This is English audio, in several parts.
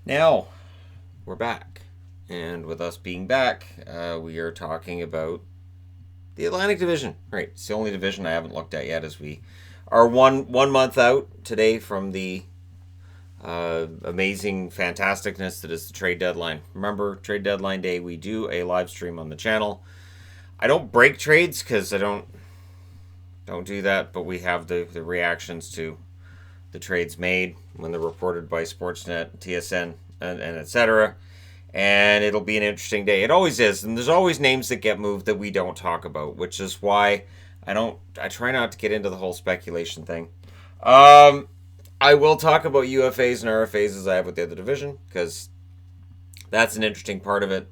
Now, we're back. And with us being back, we are talking about the Atlantic Division. Right, it's the only division I haven't looked at yet as we are one month out today from the amazing fantasticness that is the trade deadline. Remember, trade deadline day, we do a live stream on the channel. I don't break trades because I don't do that, but we have the reactions to the trades made when they're reported by Sportsnet, TSN, and etc. And it'll be an interesting day. It always is, and there's always names that get moved that we don't talk about, which is why I try not to get into the whole speculation thing. Um, I will talk about UFAs and RFAs as I have with the other division because that's an interesting part of it.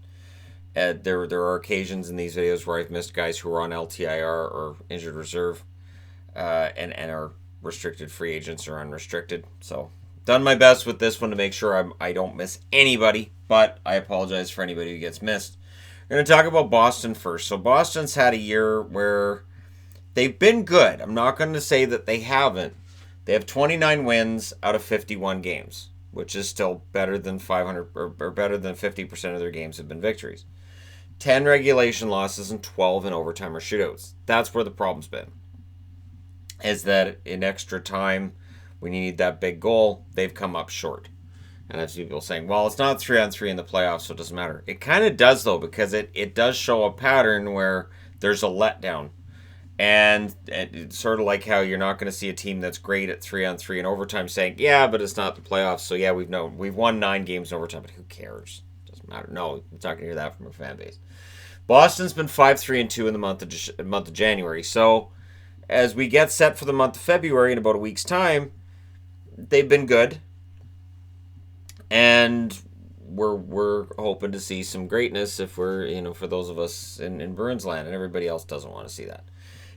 There are occasions in these videos where I've missed guys who are on LTIR or injured reserve, and are restricted free agents or unrestricted. So done my best with this one to make sure I don't miss anybody, but I apologize for anybody who gets missed. We're going to talk about Boston first. So Boston's had a year where they've been good. I'm not going to say that they haven't. They have 29 wins out of 51 games, which is still better than 500 or better than 50% of their games have been victories. 10 regulation losses and 12 in overtime or shootouts. That's where the problem's been. Is that in extra time, when you need that big goal, they've come up short. And I've seen people saying, well, it's not 3-on-3 in the playoffs, so it doesn't matter. It kind of does, though, because it does show a pattern where there's a letdown. And it's sort of like how you're not going to see a team that's great at 3-on-3 in overtime saying, yeah, but it's not the playoffs. So, yeah, we've won 9 games in overtime, but who cares? It doesn't matter. No, I'm not going to hear that from a fan base. Boston's been 5-3-2 in the month of January. So, as we get set for the month of February in about a week's time, they've been good, and we're hoping to see some greatness if we're for those of us in Bruins land, and everybody else doesn't want to see that.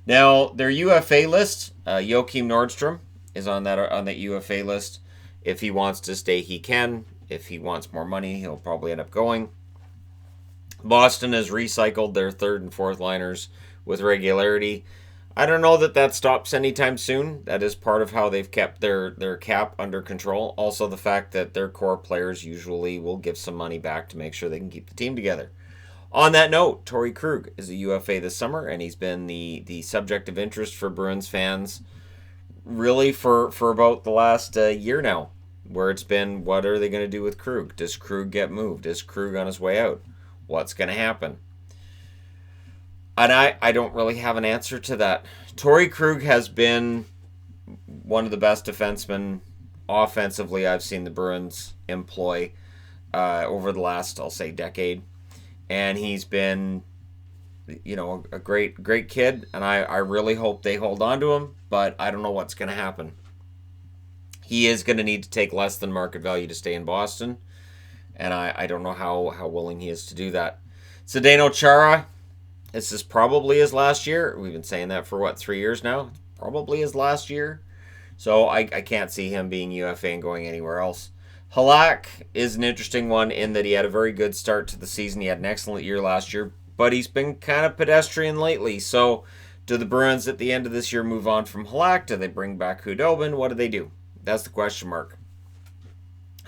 Now their UFA list, Joachim Nordstrom is on that UFA list. If he wants to stay, he can. If he wants more money, he'll probably end up going. Boston has recycled their third and fourth liners with regularity. I don't know that stops anytime soon. That is part of how they've kept their cap under control. Also, the fact that their core players usually will give some money back to make sure they can keep the team together. On that note, Torrey Krug is a UFA this summer, and he's been the subject of interest for Bruins fans really for about the last year now, where it's been, what are they going to do with Krug? Does Krug get moved? Is Krug on his way out? What's going to happen? And I don't really have an answer to that. Torrey Krug has been one of the best defensemen offensively I've seen the Bruins employ over the last, I'll say, decade. And he's been, a great kid. And I really hope they hold on to him. But I don't know what's going to happen. He is going to need to take less than market value to stay in Boston. And I don't know how willing he is to do that. Zdeno Chara, this is probably his last year. We've been saying that for 3 years now? Probably his last year. So I can't see him being UFA and going anywhere else. Halak is an interesting one in that he had a very good start to the season. He had an excellent year last year, but he's been kind of pedestrian lately. So do the Bruins at the end of this year move on from Halak? Do they bring back Hudobin? What do they do? That's the question mark.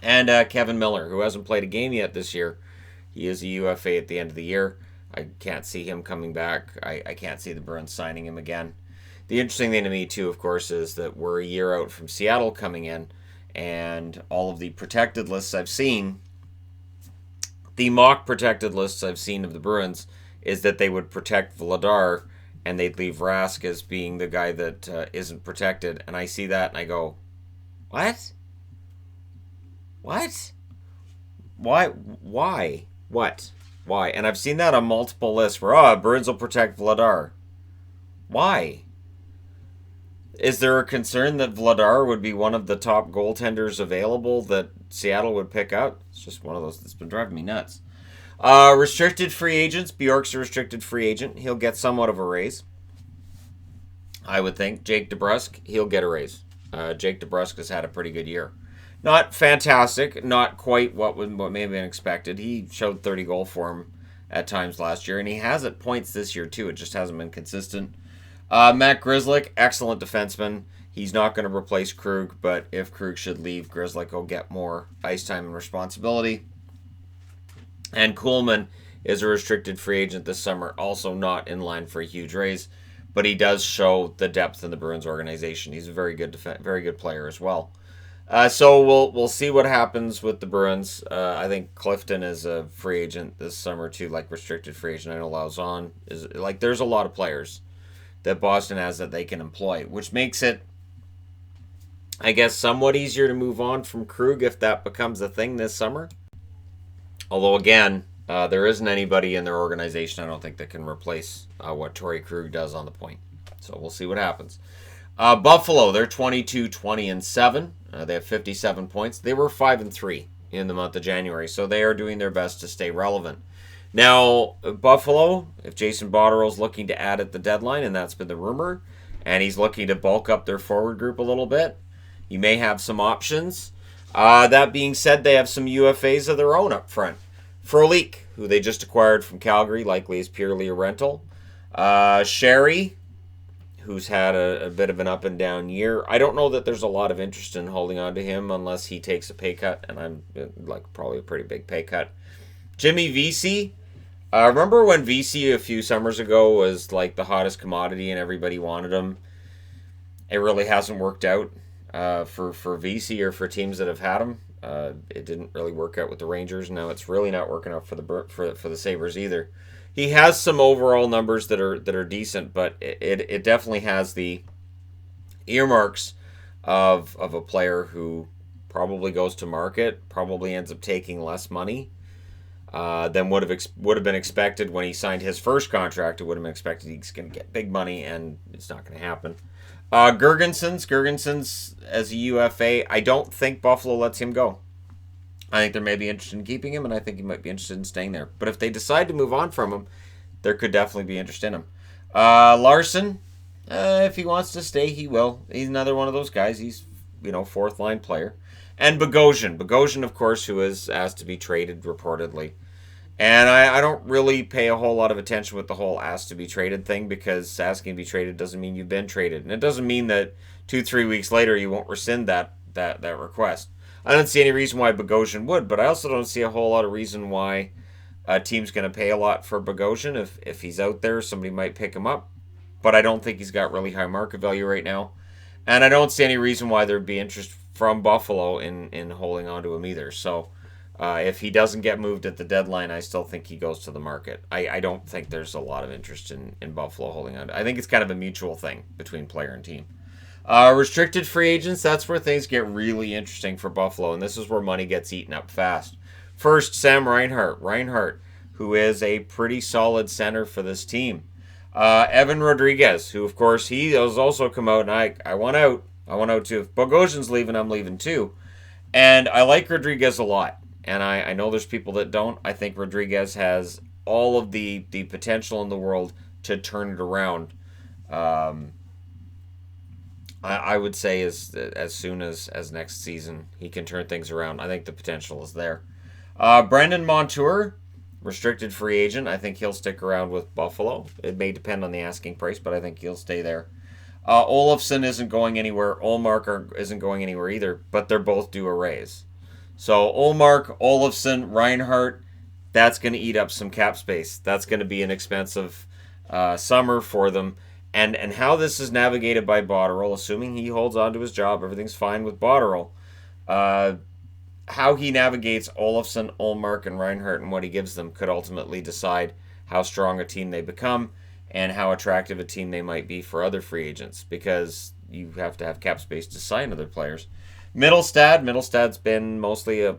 And Kevin Miller, who hasn't played a game yet this year. He is a UFA at the end of the year. I can't see him coming back. I can't see the Bruins signing him again. The interesting thing to me, too, of course, is that we're a year out from Seattle coming in, and all of the protected lists I've seen, the mock protected lists I've seen of the Bruins, is that they would protect Vladar, and they'd leave Rask as being the guy that isn't protected. And I see that, and I go, what? What? Why? Why? What? Why? And I've seen that on multiple lists where, Bruins will protect Vladar. Why? Is there a concern that Vladar would be one of the top goaltenders available that Seattle would pick up? It's just one of those that's been driving me nuts. Restricted free agents. Bjork's a restricted free agent. He'll get somewhat of a raise, I would think. Jake DeBrusk, he'll get a raise. Jake DeBrusk has had a pretty good year. Not fantastic, not quite what may have been expected. He showed 30 goal form at times last year, and he has at points this year too. It just hasn't been consistent. Matt Grzelcyk, excellent defenseman. He's not going to replace Krug, but if Krug should leave, Grzelcyk will get more ice time and responsibility. And Kuhlman is a restricted free agent this summer, also not in line for a huge raise, but he does show the depth in the Bruins organization. He's a very good player as well. So we'll see what happens with the Bruins. I think Clifton is a free agent this summer too, like restricted free agent. I know Lauzon is like. There's a lot of players that Boston has that they can employ, which makes it, I guess, somewhat easier to move on from Krug if that becomes a thing this summer. Although again, there isn't anybody in their organization, I don't think, that can replace what Torrey Krug does on the point. So we'll see what happens. Buffalo, they're 22-20-7. They have 57 points. They were 5-3 in the month of January, so they are doing their best to stay relevant. Now, Buffalo, if Jason Botterill's looking to add at the deadline, and that's been the rumor, and he's looking to bulk up their forward group a little bit, he may have some options. That being said, they have some UFAs of their own up front. Frolik, who they just acquired from Calgary, likely is purely a rental. Sherry, who's had a bit of an up and down year. I don't know that there's a lot of interest in holding on to him unless he takes a pay cut, and I'm like probably a pretty big pay cut. Jimmy Vesey. Remember when Vesey a few summers ago was like the hottest commodity and everybody wanted him? It really hasn't worked out for Vesey or for teams that have had him. It didn't really work out with the Rangers. Now it's really not working out for the Sabres either. He has some overall numbers that are decent, but it definitely has the earmarks of a player who probably goes to market, probably ends up taking less money than would have been expected when he signed his first contract. It would have been expected he's going to get big money, and it's not going to happen. Gergensons as a UFA, I don't think Buffalo lets him go. I think they're maybe interested in keeping him, and I think he might be interested in staying there. But if they decide to move on from him, there could definitely be interest in him. Larson, if he wants to stay, he will. He's another one of those guys. He's, fourth line player. And Bogosian, of course, who is asked to be traded reportedly. And I don't really pay a whole lot of attention with the whole asked to be traded thing, because asking to be traded doesn't mean you've been traded. And it doesn't mean that 2-3 weeks later you won't rescind that request. I don't see any reason why Bogosian would, but I also don't see a whole lot of reason why a team's going to pay a lot for Bogosian. If he's out there, somebody might pick him up. But I don't think he's got really high market value right now. And I don't see any reason why there'd be interest from Buffalo in holding on to him either. So if he doesn't get moved at the deadline, I still think he goes to the market. I don't think there's a lot of interest in Buffalo holding on. I think it's kind of a mutual thing between player and team. Restricted free agents, that's where things get really interesting for Buffalo, and this is where money gets eaten up fast. First, Sam Reinhart, who is a pretty solid center for this team. Evan Rodriguez, who, of course, he has also come out, and I want out. I want out too. If Bogosian's leaving, I'm leaving too. And I like Rodriguez a lot, and I know there's people that don't. I think Rodriguez has all of the potential in the world to turn it around. I would say as soon as next season he can turn things around. I think the potential is there. Brendan Montour, restricted free agent. I think he'll stick around with Buffalo. It may depend on the asking price, but I think he'll stay there. Olofsson isn't going anywhere. Ullmark isn't going anywhere either, but they're both due a raise. So Ullmark, Olofsson, Reinhart, that's going to eat up some cap space. That's going to be an expensive summer for them. And how this is navigated by Botterill, assuming he holds on to his job, everything's fine with Botterill. How he navigates Olofsson, Ullmark, and Reinhart and what he gives them could ultimately decide how strong a team they become and how attractive a team they might be for other free agents, because you have to have cap space to sign other players. Middlestad's been mostly a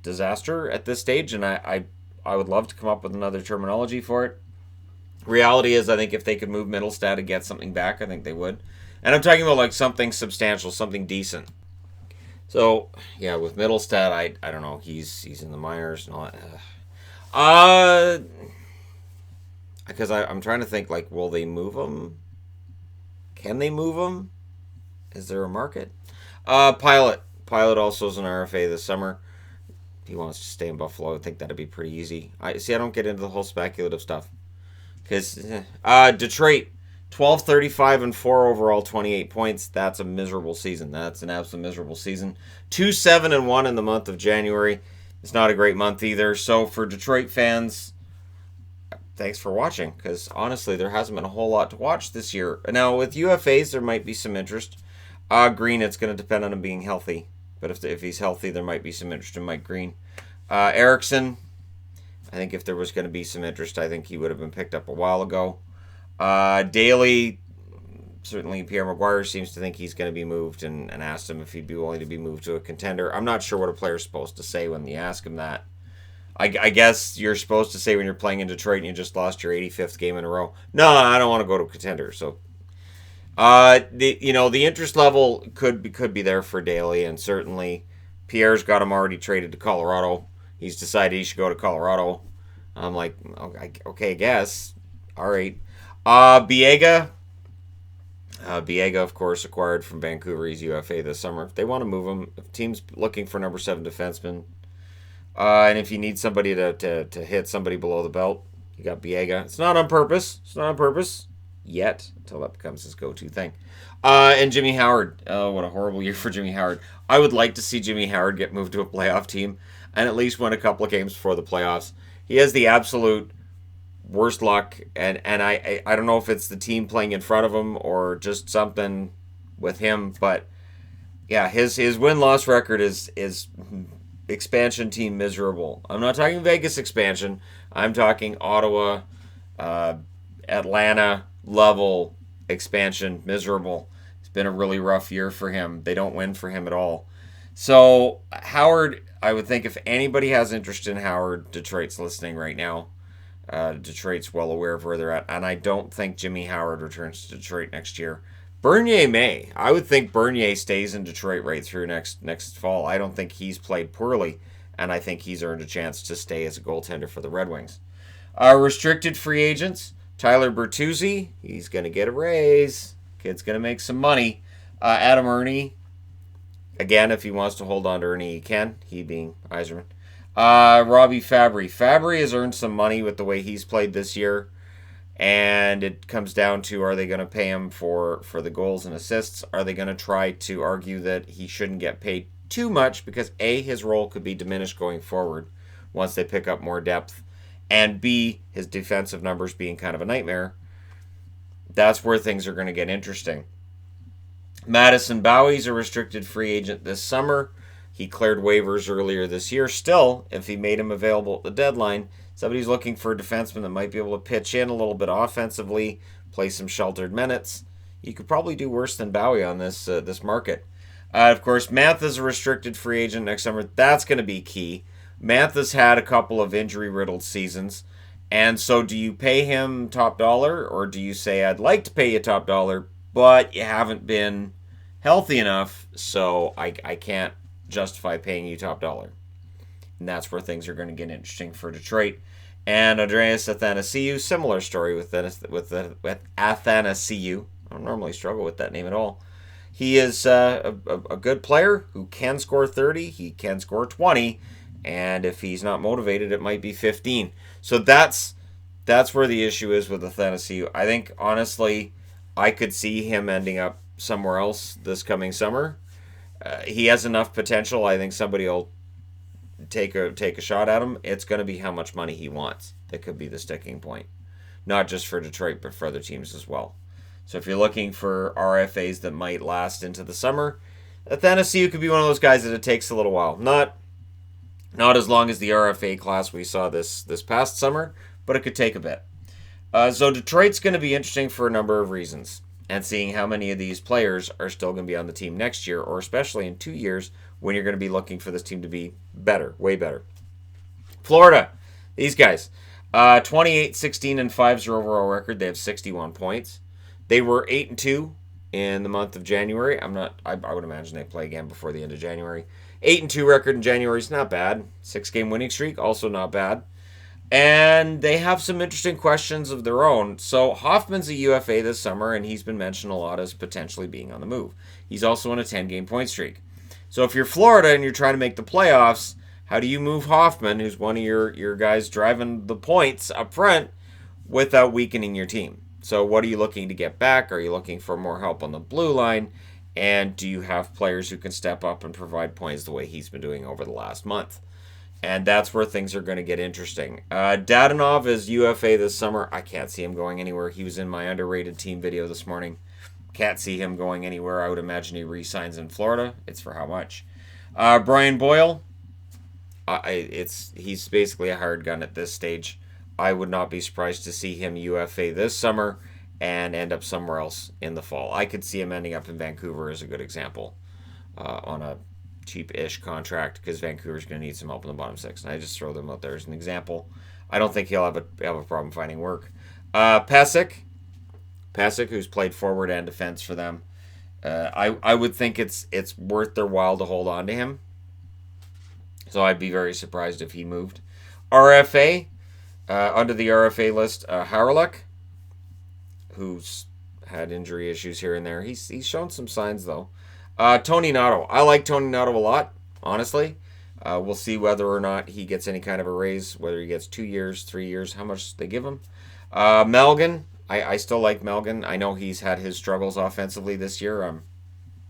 disaster at this stage, and I would love to come up with another terminology for it. Reality is, I think if they could move Middlestad and get something back, I think they would. And I'm talking about like something substantial, something decent. So, yeah, with Middlestad, I don't know. He's in the minors and all that. Because I'm trying to think, like, will they move him? Can they move him? Is there a market? Pilot also is an RFA this summer. He wants to stay in Buffalo. I think that'd be pretty easy. I don't get into the whole speculative stuff. Because Detroit 12, 35, and 4 overall, 28 points. That's a miserable season. That's an absolute miserable season. 2, 7, and 1 in the month of January. It's not a great month either. So for Detroit fans, thanks for watching, because honestly, there hasn't been a whole lot to watch this year. Now, with UFAs, there might be some interest. Green, it's going to depend on him being healthy. But if he's healthy, there might be some interest in Mike Green. Erickson, I think if there was going to be some interest, I think he would have been picked up a while ago. Daly, certainly Pierre Maguire seems to think he's going to be moved, and asked him if he'd be willing to be moved to a contender. I'm not sure what a player's supposed to say when you ask him that. I guess you're supposed to say when you're playing in Detroit and you just lost your 85th game in a row, no, I don't want to go to a contender. So, the interest level could be there for Daly, and certainly Pierre's got him already traded to Colorado. He's decided he should go to Colorado. I'm like, okay, I guess. All right. Biega, of course, acquired from Vancouver. He's UFA this summer. If they want to move him, if team's looking for number 7 defenseman, and if you need somebody to hit somebody below the belt, you got Biega. It's not on purpose. Yet, until that becomes his go-to thing. And Jimmy Howard. Oh, what a horrible year for Jimmy Howard. I would like to see Jimmy Howard get moved to a playoff team and at least win a couple of games before the playoffs. He has the absolute worst luck, and I don't know if it's the team playing in front of him or just something with him, but yeah, his win-loss record is expansion team miserable. I'm not talking Vegas expansion. I'm talking Ottawa, Atlanta level expansion miserable. It's been a really rough year for him. They don't win for him at all. So Howard, I would think if anybody has interest in Howard, Detroit's listening right now. Detroit's well aware of where they're at, and I don't think Jimmy Howard returns to Detroit next year. Bernier may. I would think Bernier stays in Detroit right through next fall. I don't think he's played poorly, and I think he's earned a chance to stay as a goaltender for the Red Wings. Restricted free agents, Tyler Bertuzzi, he's going to get a raise. Kid's going to make some money. Adam Ernie, again, if he wants to hold on to Ernie, he can. He being Yzerman. Robbie Fabry. Fabry has earned some money with the way he's played this year. And it comes down to, are they going to pay him for the goals and assists? Are they going to try to argue that he shouldn't get paid too much because A, his role could be diminished going forward once they pick up more depth, and B, his defensive numbers being kind of a nightmare? That's where things are going to get interesting. Madison Bowey's a restricted free agent this summer. He cleared waivers earlier this year. Still, if he made him available at the deadline, somebody's looking for a defenseman that might be able to pitch in a little bit offensively, play some sheltered minutes. You could probably do worse than Bowie on this market. Of course, Mantha's a restricted free agent next summer. That's going to be key. Mantha's had a couple of injury-riddled seasons. And so do you pay him top dollar, or do you say, I'd like to pay you top dollar, but you haven't been healthy enough, so I can't justify paying you top dollar? And that's where things are going to get interesting for Detroit. And Andreas Athanasiou, similar story with Athanasiou. I don't normally struggle with that name at all. He is a good player who can score 30. He can score 20. And if he's not motivated, it might be 15. So that's where the issue is with Athanasiou. I think, honestly, I could see him ending up somewhere else this coming summer. He has enough potential. I think somebody will take a shot at him. It's going to be how much money he wants that could be the sticking point. Not just for Detroit, but for other teams as well. So if you're looking for RFAs that might last into the summer, Athanasiou could be one of those guys that it takes a little while. Not as long as the RFA class we saw this past summer, but it could take a bit. So Detroit's going to be interesting for a number of reasons. And seeing how many of these players are still going to be on the team next year, or especially in 2 years when you're going to be looking for this team to be better, way better. Florida, these guys, 28, 16, and 5 is their overall record. They have 61 points. They were 8-2 in the month of January. I would imagine they play again before the end of January. 8-2 record in January is not bad. 6-game winning streak, also not bad. And they have some interesting questions of their own. So Hoffman's a UFA this summer, and he's been mentioned a lot as potentially being on the move. He's also on a 10-game point streak. So if you're Florida and you're trying to make the playoffs, how do you move Hoffman, who's one of your guys driving the points up front, without weakening your team? So what are you looking to get back? Are you looking for more help on the blue line? And do you have players who can step up and provide points the way he's been doing over the last month? And that's where things are going to get interesting. Dadonov is UFA this summer. I can't see him going anywhere. He was in my underrated team video this morning. Can't see him going anywhere. I would imagine he re-signs in Florida. It's for how much? Brian Boyle, he's basically a hard gun at this stage. I would not be surprised to see him UFA this summer and end up somewhere else in the fall. I could see him ending up in Vancouver as a good example on a cheap-ish contract because Vancouver's going to need some help in the bottom six. And I just throw them out there as an example. I don't think he'll have a problem finding work. Pesek, who's played forward and defense for them. I would think it's worth their while to hold on to him. So I'd be very surprised if he moved. RFA, under the RFA list, Haraluk, who's had injury issues here and there. He's shown some signs, though. Tony Nato. I like Tony Nato a lot, honestly. We'll see whether or not he gets any kind of a raise, whether he gets 2 years, 3 years, how much they give him. Malgin. I still like Malgin. I know he's had his struggles offensively this year. I'm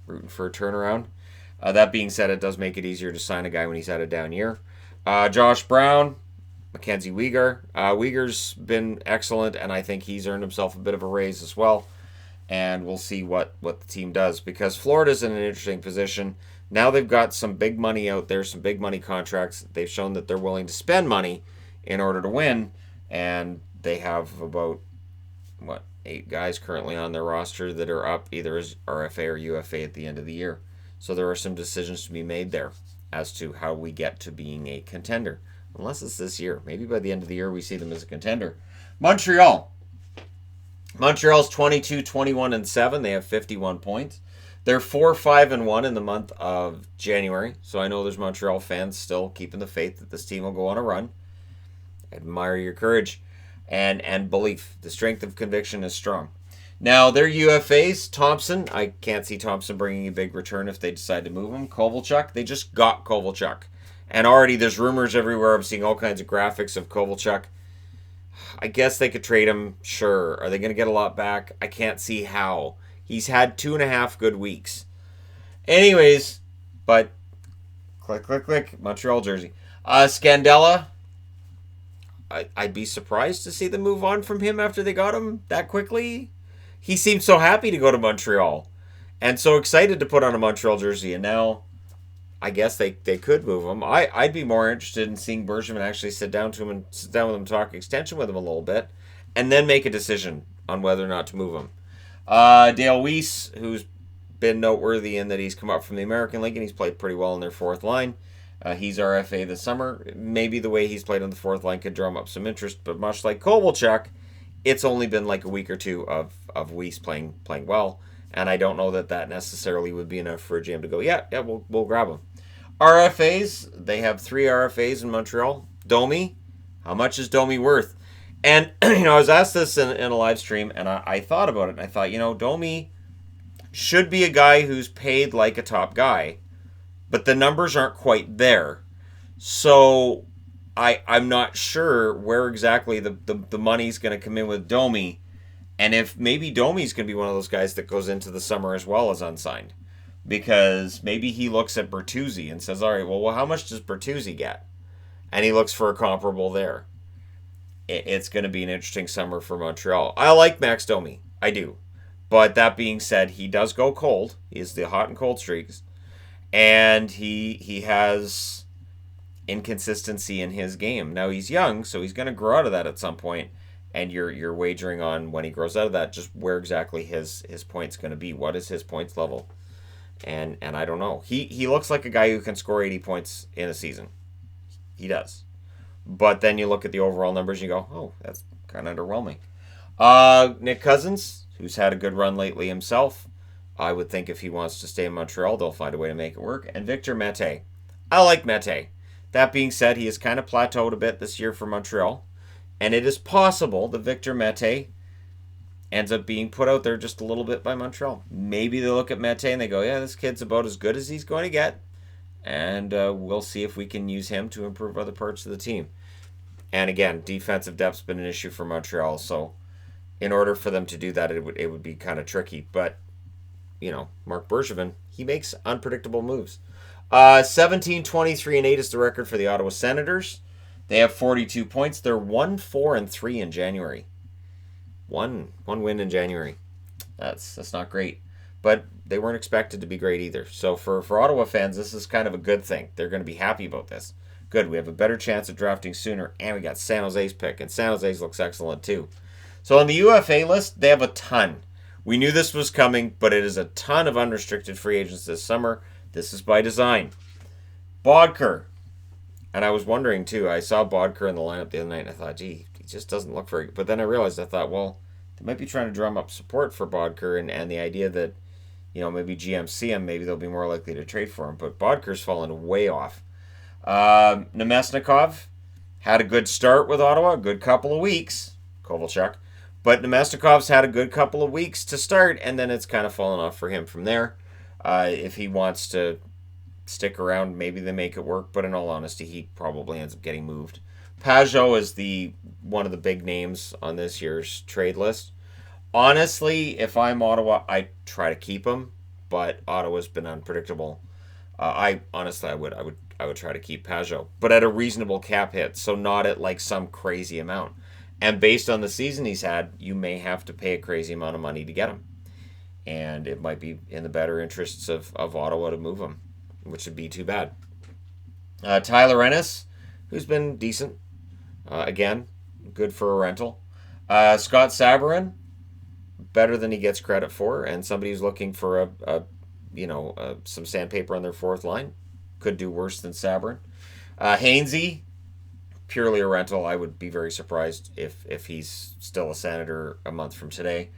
rooting for a turnaround. That being said, it does make it easier to sign a guy when he's had a down year. Josh Brown, Mackenzie Weegar. Weegar's been excellent, and I think he's earned himself a bit of a raise as well. And we'll see what the team does, because Florida's in an interesting position. Now they've got some big money out there, some big money contracts. They've shown that they're willing to spend money in order to win, and they have about 8 guys currently on their roster that are up either as RFA or UFA at the end of the year. So there are some decisions to be made there as to how we get to being a contender. Unless it's this year. Maybe by the end of the year we see them as a contender. Montreal's 22-21-7. They have 51 points. They're 4-5-1 in the month of January. So I know there's Montreal fans still keeping the faith that this team will go on a run. I admire your courage and belief. The strength of conviction is strong. Now, their UFAs, Thompson. I can't see Thompson bringing a big return if they decide to move him. Kovalchuk. They just got Kovalchuk. And already there's rumors everywhere. I'm seeing all kinds of graphics of Kovalchuk. I guess they could trade him. Sure. Are they going to get a lot back? I can't see how. He's had 2.5 good weeks. Anyways, but click. Montreal jersey. Scandella. I'd be surprised to see them move on from him after they got him that quickly. He seemed so happy to go to Montreal and so excited to put on a Montreal jersey. And now I guess they could move him. I'd be more interested in seeing Bergevin actually sit down with him, talk extension with him a little bit, and then make a decision on whether or not to move him. Dale Weiss, who's been noteworthy in that he's come up from the American League and he's played pretty well in their fourth line. He's RFA this summer. Maybe the way he's played on the fourth line could drum up some interest, but much like Kovalchuk, it's only been like a week or two of Weiss playing well, and I don't know that necessarily would be enough for a GM to go, yeah, we'll grab him. RFAs, they have 3 RFAs in Montreal. Domi, how much is Domi worth? And, I was asked this in a live stream, and I thought about it, and I thought, Domi should be a guy who's paid like a top guy, but the numbers aren't quite there. So I'm not sure where exactly the money's going to come in with Domi, and if maybe Domi's going to be one of those guys that goes into the summer as well as unsigned. Because maybe he looks at Bertuzzi and says, all right, well, how much does Bertuzzi get? And he looks for a comparable there. It's going to be an interesting summer for Montreal. I like Max Domi. I do. But that being said, he does go cold. He has the hot and cold streaks. And he has inconsistency in his game. Now, he's young, so he's going to grow out of that at some point. And you're wagering on when he grows out of that, just where exactly his point's going to be. What is his points level? And I don't know. He looks like a guy who can score 80 points in a season. He does. But then you look at the overall numbers and you go, oh, that's kind of underwhelming. Nick Cousins, who's had a good run lately himself. I would think if he wants to stay in Montreal, they'll find a way to make it work. And Victor Mete. I like Mete. That being said, he has kind of plateaued a bit this year for Montreal. And it is possible that Victor Mete ends up being put out there just a little bit by Montreal. Maybe they look at Mete and they go, yeah, this kid's about as good as he's going to get. And we'll see if we can use him to improve other parts of the team. And again, defensive depth's been an issue for Montreal. So in order for them to do that, it would be kind of tricky. But, Mark Bergevin, he makes unpredictable moves. 17, 23, and 8 is the record for the Ottawa Senators. They have 42 points. They're 1-4-3 in January. One win in January. That's not great. But they weren't expected to be great either. So for Ottawa fans, this is kind of a good thing. They're going to be happy about this. Good. We have a better chance of drafting sooner, and we got San Jose's pick, and San Jose's looks excellent too. So on the UFA list, they have a ton. We knew this was coming, but it is a ton of unrestricted free agents this summer. This is by design. Bodker. And I was wondering too, I saw Bodker in the lineup the other night, and I thought, gee, he just doesn't look very good. But then I realized, well, they might be trying to drum up support for Bodker, and the idea that, maybe GM see him, maybe they'll be more likely to trade for him. But Bodker's fallen way off. Nemesnikov had a good start with Ottawa, a good couple of weeks. Kovalchuk. But Nemesnikov's had a good couple of weeks to start, and then it's kind of fallen off for him from there. If he wants to stick around, maybe they make it work, but in all honesty, he probably ends up getting moved. Pajot is one of the big names on this year's trade list. Honestly, if I'm Ottawa, I try to keep him, but Ottawa's been unpredictable. I would try to keep Pajot, but at a reasonable cap hit, so not at like some crazy amount. And based on the season he's had, you may have to pay a crazy amount of money to get him. And it might be in the better interests of Ottawa to move him, which would be too bad. Tyler Ennis, who's been decent. Again, good for a rental. Scott Sabourin, better than he gets credit for, and somebody who's looking for some sandpaper on their fourth line. Could do worse than Sabourin. Hainsey, purely a rental. I would be very surprised if he's still a Senator a month from today.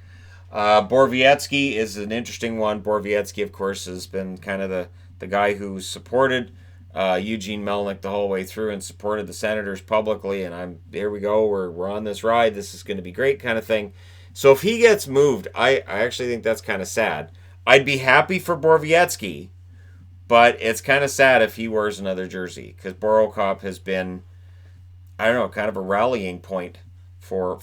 Borowiecki is an interesting one. Borowiecki, of course, has been kind of the guy who supported Eugene Melnyk the whole way through and supported the Senators publicly. And here we go. We're on this ride. This is going to be great, kind of thing. So if he gets moved, I actually think that's kind of sad. I'd be happy for Borowiecki, but it's kind of sad if he wears another jersey, because Borokop has been, I don't know, kind of a rallying point for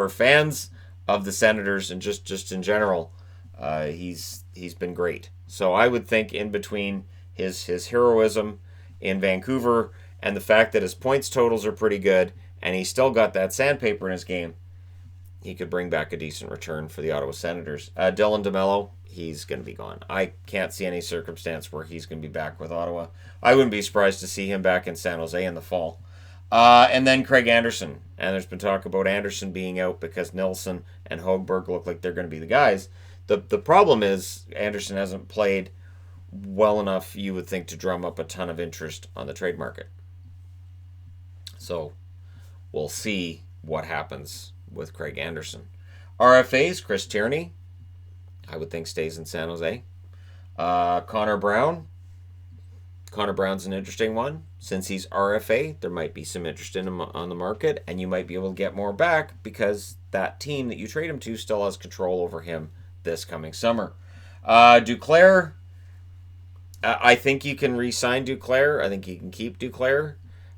fans of the Senators, and just in general. He's been great. So I would think in between his heroism in Vancouver and the fact that his points totals are pretty good and he's still got that sandpaper in his game, he could bring back a decent return for the Ottawa Senators. Dylan DeMello, he's going to be gone. I can't see any circumstance where he's going to be back with Ottawa. I wouldn't be surprised to see him back in San Jose in the fall. And then Craig Anderson. And there's been talk about Anderson being out because Nilsson and Hogberg look like they're going to be the guys. The problem is Anderson hasn't played well enough, you would think, to drum up a ton of interest on the trade market. So we'll see what happens with Craig Anderson. RFAs, Chris Tierney, I would think stays in San Jose. Connor Brown. Connor Brown's an interesting one. Since he's RFA, there might be some interest in him on the market, and you might be able to get more back because that team that you trade him to still has control over him this coming summer. Duclair, I think you can re-sign Duclair. I think you can keep Duclair.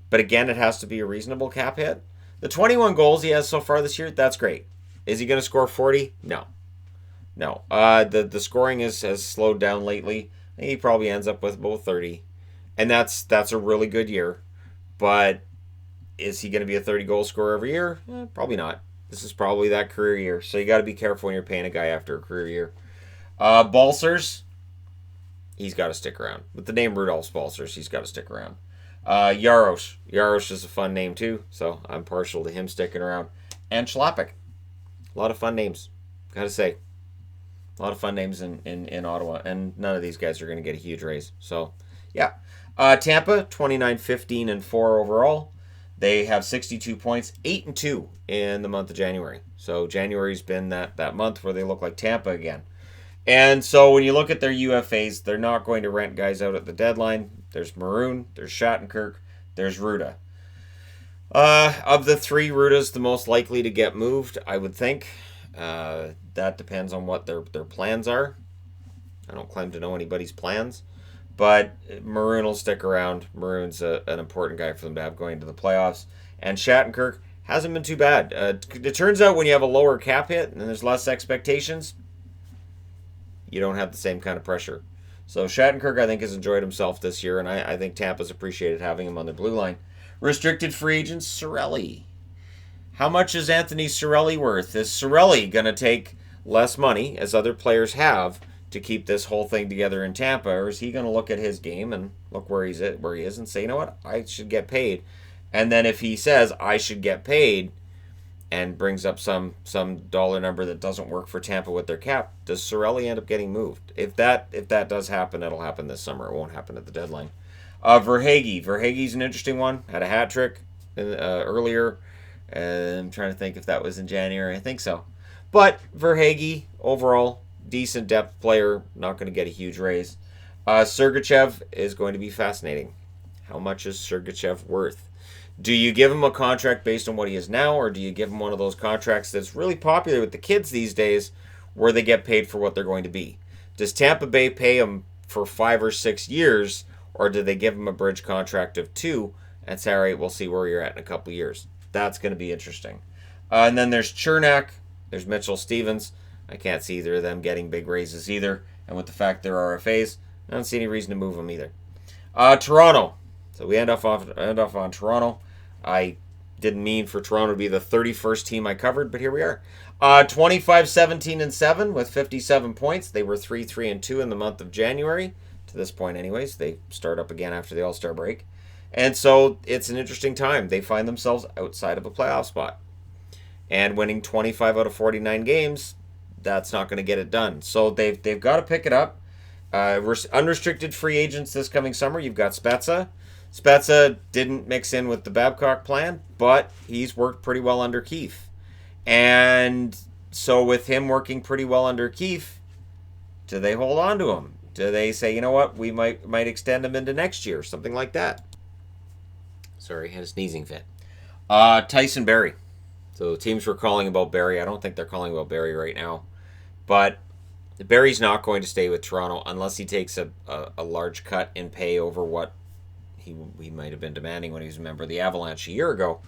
But again, it has to be a reasonable cap hit. The 21 goals he has so far this year, that's great. Is he going to score 40? No. The scoring has slowed down lately. I think he probably ends up with about 30. And that's a really good year. But is he going to be a 30-goal scorer every year? Probably not. This is probably that career year. So you got to be careful when you're paying a guy after a career year. Balsers, he's got to stick around. With the name Rudolph Balsers, he's got to stick around. Yaros. Yaros is a fun name too, so I'm partial to him sticking around. And Schlappick. A lot of fun names, gotta say. A lot of fun names in Ottawa, and none of these guys are going to get a huge raise. So, yeah. Tampa, 29-15-4 overall. They have 62 points, 8-2 in the month of January. So January's been that month where they look like Tampa again. And so when you look at their UFAs, they're not going to rent guys out at the deadline. There's Maroon, there's Shattenkirk, there's Ruda. Of the three, Ruda's the most likely to get moved, I would think. That depends on what their plans are. I don't claim to know anybody's plans. But Maroon will stick around. Maroon's an important guy for them to have going to the playoffs. And Shattenkirk hasn't been too bad. It turns out when you have a lower cap hit and there's less expectations, you don't have the same kind of pressure. So Shattenkirk, I think, has enjoyed himself this year, and I think Tampa's appreciated having him on their blue line. Restricted free agent, Cirelli. How much is Anthony Cirelli worth? Is Cirelli going to take less money, as other players have, to keep this whole thing together in Tampa, or is he going to look at his game and look where he is and say, you know what, I should get paid? And then if he says I should get paid and brings up some dollar number that doesn't work for Tampa with their cap, does Cirelli end up getting moved? If that does happen, it'll happen this summer. It won't happen at the deadline. Verhaeghe's an interesting one. Had a hat trick earlier. I'm trying to think if that was in January. I think so. But Verhaeghe, overall, decent depth player. Not going to get a huge raise. Sergachev is going to be fascinating. How much is Sergachev worth? Do you give him a contract based on what he is now, or do you give him one of those contracts that's really popular with the kids these days where they get paid for what they're going to be? Does Tampa Bay pay him for 5 or 6 years, or do they give him a bridge contract of 2 and say, all right, we'll see where you're at in a couple years? That's going to be interesting. And then there's Chernak. There's Mitchell Stevens. I can't see either of them getting big raises either. And with the fact they're RFAs, I don't see any reason to move them either. Toronto. So we end off on Toronto. I didn't mean for Toronto to be the 31st team I covered, but here we are. 25-17-7 with 57 points. They were 3-3-2 in the month of January. To this point anyways. They start up again after the All-Star break. And so it's an interesting time. They find themselves outside of a playoff spot. And winning 25 out of 49 games, that's not going to get it done. So they've got to pick it up. Unrestricted free agents this coming summer. You've got Spezza. Spezza didn't mix in with the Babcock plan, but he's worked pretty well under Keefe. And so with him working pretty well under Keefe, do they hold on to him? Do they say, you know what, we might extend him into next year, something like that? Sorry, had a sneezing fit. Tyson Barrie. So teams were calling about Barrie. I don't think they're calling about Barrie right now. But Barrie's not going to stay with Toronto unless he takes a large cut in pay over what he might have been demanding when he was a member of the Avalanche a year ago.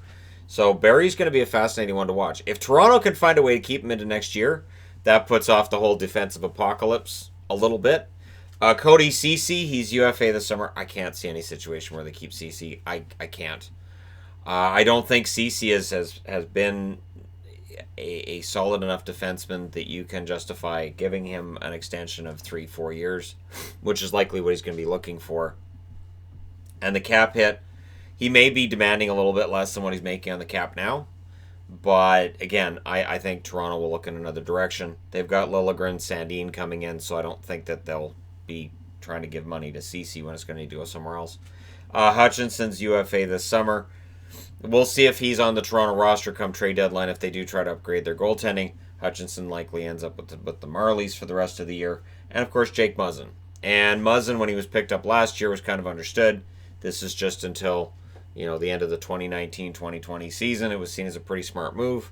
So Barrie's going to be a fascinating one to watch. If Toronto can find a way to keep him into next year, that puts off the whole defensive apocalypse a little bit. Cody Ceci, he's UFA this summer. I can't see any situation where they keep Ceci. I can't. I don't think Ceci has been a solid enough defenseman that you can justify giving him an extension of 3-4 years, which is likely what he's going to be looking for. And the cap hit, he may be demanding a little bit less than what he's making on the cap now. But again, I think Toronto will look in another direction. They've got Liljegren, Sandin coming in, so I don't think that they'll be trying to give money to Ceci when it's going to go somewhere else. Hutchinson's UFA this summer. We'll see if he's on the Toronto roster come trade deadline. If they do try to upgrade their goaltending, Hutchinson likely ends up with the Marlies for the rest of the year. And of course, Jake Muzzin. And Muzzin, when he was picked up last year, was kind of understood. This is just until the end of the 2019-2020 season. It was seen as a pretty smart move.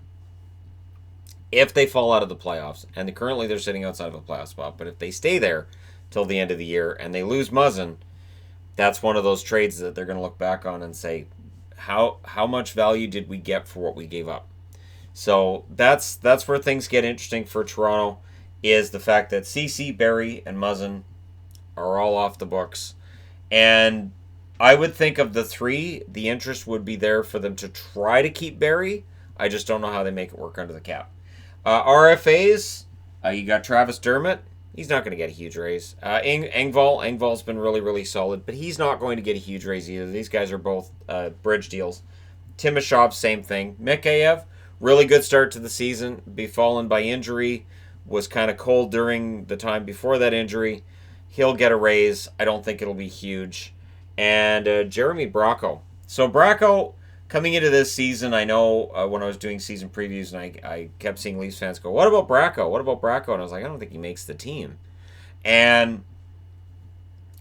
If they fall out of the playoffs, and currently they're sitting outside of a playoff spot, but if they stay there till the end of the year and they lose Muzzin, that's one of those trades that they're going to look back on and say, how much value did we get for what we gave up? So that's where things get interesting for Toronto, is the fact that Ceci, Barrie, and Muzzin are all off the books. And I would think of the three, the interest would be there for them to try to keep Barrie. I just don't know how they make it work under the cap. RFAs, you got Travis Dermott. He's not going to get a huge raise. Engvall's been really, really solid, but he's not going to get a huge raise either. These guys are both bridge deals. Timashov, same thing. Mikheyev, really good start to the season. Befallen by injury, was kind of cold during the time before that injury. He'll get a raise. I don't think it'll be huge. And Jeremy Bracco. So Bracco, coming into this season, I know when I was doing season previews, and I kept seeing Leafs fans go, what about Bracco? What about Bracco? And I was like, I don't think he makes the team. And,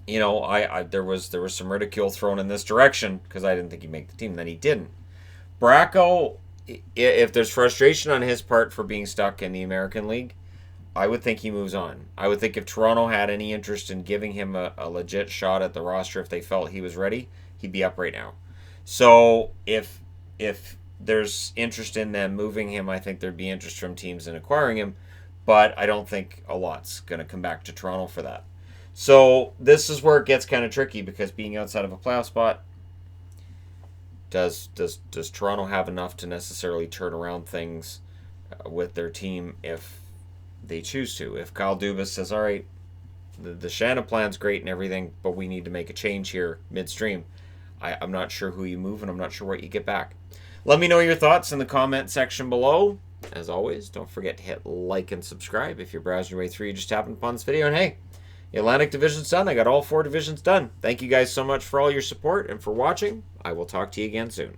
there was some ridicule thrown in this direction because I didn't think he'd make the team. Then he didn't. Bracco, if there's frustration on his part for being stuck in the American League, I would think he moves on. I would think if Toronto had any interest in giving him a legit shot at the roster, if they felt he was ready, he'd be up right now. So if there's interest in them moving him. I think there'd be interest from teams in acquiring him, but I don't think a lot's going to come back to Toronto for that. So this is where it gets kind of tricky, because being outside of a playoff spot, does Toronto have enough to necessarily turn around things with their team if they choose to? If Kyle Dubas says, all right, the Shannon plan's great and everything, but we need to make a change here midstream, I'm not sure who you move, and I'm not sure what you get back. Let me know your thoughts in the comment section below. As always, don't forget to hit like and subscribe. If you're browsing your way through, you just happened upon this video, and hey, the Atlantic Division's done. I got all 4 divisions done. Thank you guys so much for all your support and for watching. I will talk to you again soon.